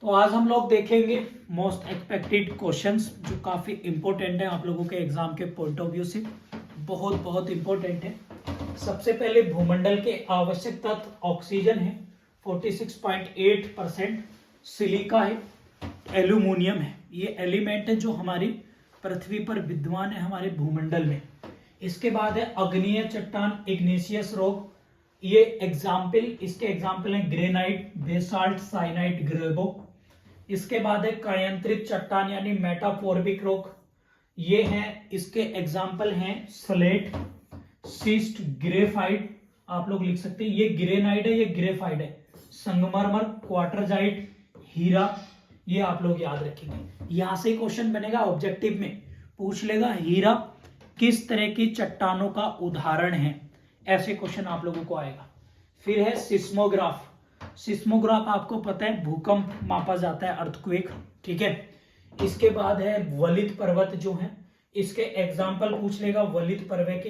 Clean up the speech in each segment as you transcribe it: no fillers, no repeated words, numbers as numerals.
तो आज हम लोग देखेंगे मोस्ट एक्सपेक्टेड क्वेश्चंस जो काफ़ी इंपॉर्टेंट है आप लोगों के एग्जाम के पॉइंट ऑफ व्यू से। बहुत बहुत इंपॉर्टेंट है। सबसे पहले भूमंडल के आवश्यक तत्व ऑक्सीजन है 46.8%, सिलिका है, एल्यूमिनियम है। ये एलिमेंट है जो हमारी पृथ्वी पर विद्यमान है हमारे भूमंडल में। इसके बाद है अग्नीय चट्टान इग्नेशियस रॉक। ये इसके एग्जाम्पल हैं ग्रेनाइट, बेसाल्ट, साइनाइट, ग्रेबो। इसके बाद है कायांतरित चट्टान यानी मेटाफोर्बिक रॉक। ये हैं इसके एग्जाम्पल हैं स्लेट, सिस्ट, ग्रेफाइट। आप लोग लिख सकते हैं ये ग्रेनाइट है, ये ग्रेफाइट है। संगमरमर, क्वार्टरजाइट, हीरा, ये आप लोग याद रखेंगे। यहां से क्वेश्चन बनेगा ऑब्जेक्टिव में, पूछ लेगा हीरा किस तरह की चट्टानों का उदाहरण है, ऐसे क्वेश्चन आप लोगों को आएगा। फिर है सिस्मोग्राफ। सिस्मोग्राफ आपको पता है भूकंप मापा जाता है, अर्थक्वेक, ठीक है। इसके बाद है वलित पर्वत जो है, इसके एग्जाम्पल पूछ लेगा। वलित पर्वत के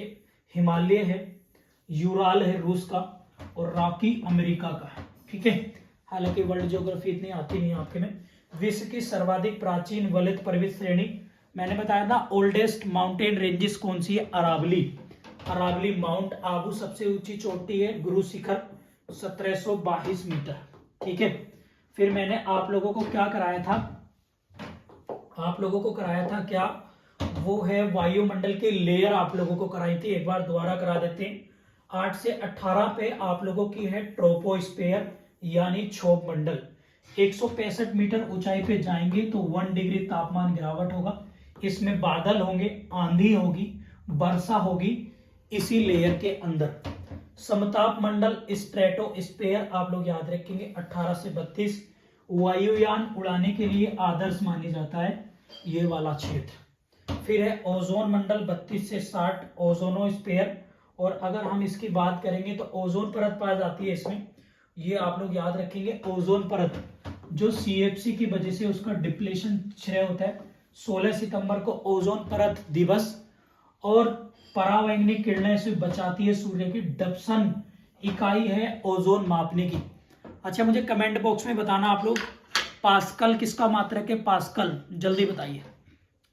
हिमालय है, यूराल है रूस का, और रॉकी अमेरिका का है, ठीक है। हालांकि वर्ल्ड ज्योग्राफी इतनी आती नहीं आपके में। विश्व की सर्वाधिक प्राचीन वलित पर्वत श्रेणी मैंने बताया था। ओल्डेस्ट माउंटेन रेंजेस कौन सी है? अरावली। अरावली माउंट आबू सबसे ऊंची चोटी है, गुरु शिखर 1722 मीटर, ठीक है। फिर मैंने आप लोगों को क्या कराया था? आप लोगों को कराया था क्या? वो है वायुमंडल की लेयर आप लोगों को कराई थी, एक बार दोबारा करा देते हैं। 8 से 18 पे आप लोगों की है ट्रोपोस्फेयर यानी क्षोभ मंडल। 165 मीटर ऊंचाई पे जाएंगे तो 1 डिग्री तापमान गिरावट होगा। इसमें बादल होंगे, आंधी होगी, वर्षा होगी इसी लेयर के अंदर। समताप मंडल स्ट्रेटोस्फेयर आप लोग याद रखेंगे 18 से 32। वायुयान उड़ाने के लिए आदर्श मानी जाता है ये वाला क्षेत्र। फिर है ओजोन मंडल 32 से 60 ओजोनोस्फेयर। और अगर हम इसकी बात करेंगे तो ओजोन परत पाई जाती है इसमें, ये आप लोग याद रखेंगे। ओजोन परत जो सीएफसी की वजह से उसका डिप्लेशन क्षय होता है। 16 सितंबर को ओजोन परत दिवस। और परावैंगनिक किरणें से बचाती है सूर्य की। डप्सन इकाई है ओजोन मापने की। अच्छा, मुझे कमेंट बॉक्स में बताना आप लोग पास्कल किसका मात्रक है? पास्कल जल्दी बताइए,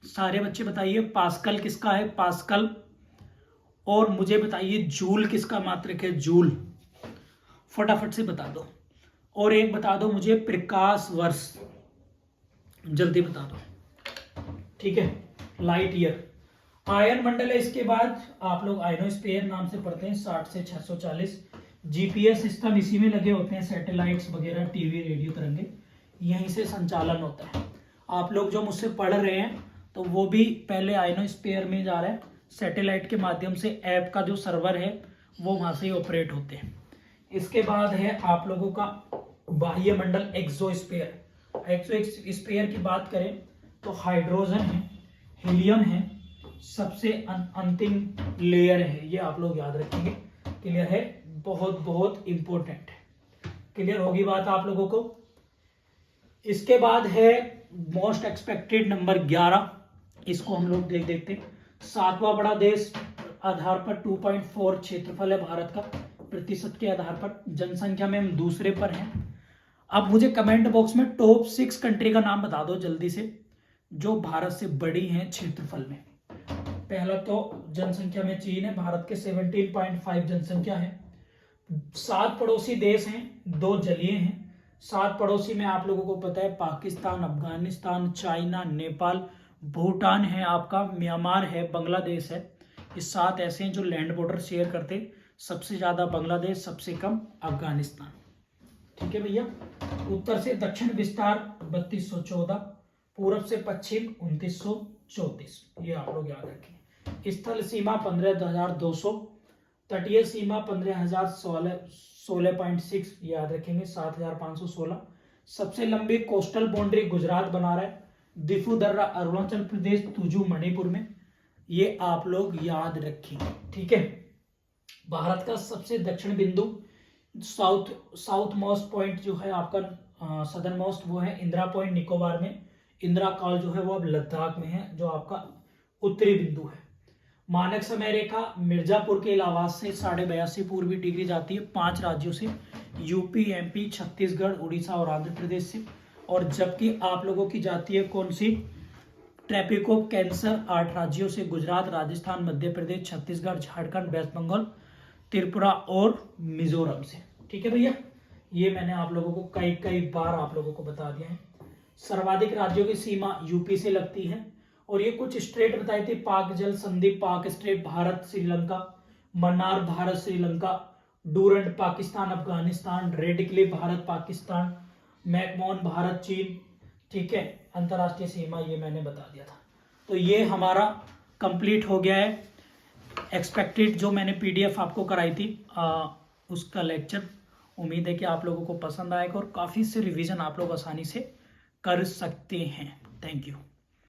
सारे बच्चे बताइए पास्कल किसका है? पास्कल। और मुझे बताइए जूल किसका मात्रक है? जूल, फटाफट से बता दो। और एक बता दो मुझे प्रकाश वर्ष, जल्दी बता दो, ठीक है। Light year. आयन मंडल है इसके बाद, आप लोग आयनोस्फीयर नाम से पढ़ते हैं, 60 से 640। जीपीएस सिस्टम इसी में लगे होते हैं, सैटेलाइट्स वगैरह, टीवी, रेडियो तरंगे यहीं से संचालन होता है। आप लोग जो मुझसे पढ़ रहे हैं तो वो भी पहले आयनोस्फीयर में जा रहा है, सैटेलाइट के माध्यम से ऐप का जो सर्वर है वो वहां से ऑपरेट होते हैं। इसके बाद है आप लोगों का बाह्य मंडल एक्सोस्फीयर। एक्सोस्फीयर की बात करें तो हाइड्रोजन है, हीलियम है, सबसे अंतिम लेयर है, ये आप लोग याद रखेंगे। क्लियर है? बहुत बहुत इंपॉर्टेंट है। क्लियर होगी बात आप लोगों को? इसके बाद है मोस्ट एक्सपेक्टेड नंबर 11, इसको हम लोग देखते हैं। 7वां बड़ा देश आधार पर 2.4 क्षेत्रफल है भारत का, प्रतिशत के आधार पर। जनसंख्या में हम दूसरे पर हैं। अब मुझे कमेंट बॉक्स में टॉप 6 कंट्री का नाम बता दो जल्दी से, जो भारत से बड़ी हैं क्षेत्रफल में। पहला तो जनसंख्या में चीन है, भारत के 17.5 जनसंख्या है। 7 पड़ोसी देश हैं, 2 जलीय हैं। 7 पड़ोसी में आप लोगों को पता है पाकिस्तान, अफगानिस्तान, चाइना, नेपाल, भूटान है आपका, म्यांमार है, बांग्लादेश है। ये 7 ऐसे हैं जो लैंड बॉर्डर शेयर करते। सबसे ज्यादा बांग्लादेश, सबसे कम अफगानिस्तान, ठीक है भैया। उत्तर से दक्षिण विस्तार 3214, पूरब से पश्चिम 2934, ये आप लोग याद रखें। स्थल सीमा 15,200, तटीय सीमा 15,016.6 याद रखेंगे, 7,516। सबसे लंबी कोस्टल बाउंड्री गुजरात बना रहा है। दिफू दर्रा अरुणाचल प्रदेश, तुजू मणिपुर में, ये आप लोग याद रखेंगे, ठीक है। भारत का सबसे दक्षिण बिंदु साउथ मोस्ट पॉइंट जो है आपका सदर्न मोस्ट, वो है इंदिरा पॉइंट निकोबार में। इंदिरा कॉल जो है वो अब लद्दाख में है, जो आपका उत्तरी बिंदु है। मानक समय रेखा मिर्जापुर के इलाहाबाद से 82.5 पूर्वी डिग्री जाती है 5 राज्यों से, यूपी, एमपी, छत्तीसगढ़, उड़ीसा और आंध्र प्रदेश से। और जबकि आप लोगों की जाती है कौन सी, ट्रॉपिक ऑफ कैंसर 8 राज्यों से, गुजरात, राजस्थान, मध्य प्रदेश, छत्तीसगढ़, झारखंड, वेस्ट बंगाल, त्रिपुरा और मिजोरम से। ठीक है भैया, ये मैंने आप लोगों को कई कई बार आप लोगों को बता दिया है। सर्वाधिक राज्यों की सीमा यूपी से लगती है। और ये कुछ स्टेट बताई थी, पाक जल संधि पाक state, Bharat Sri Lanka, Mannar Bharat Sri Lanka, Durand Pakistan Afghanistan, red Cliff Bharat Pakistan, McMahon Bharat चीन। ठीक है, अंतरराष्ट्रीय सीमा ये मैंने बता दिया था। तो ये हमारा कंप्लीट हो गया है एक्सपेक्टेड, जो मैंने पीडीएफ आपको कराई थी उसका लेक्चर। उम्मीद है कि आप लोगों को पसंद आएगा और काफ़ी से रिवीजन आप लोग आसानी से कर सकते हैं। Thank you.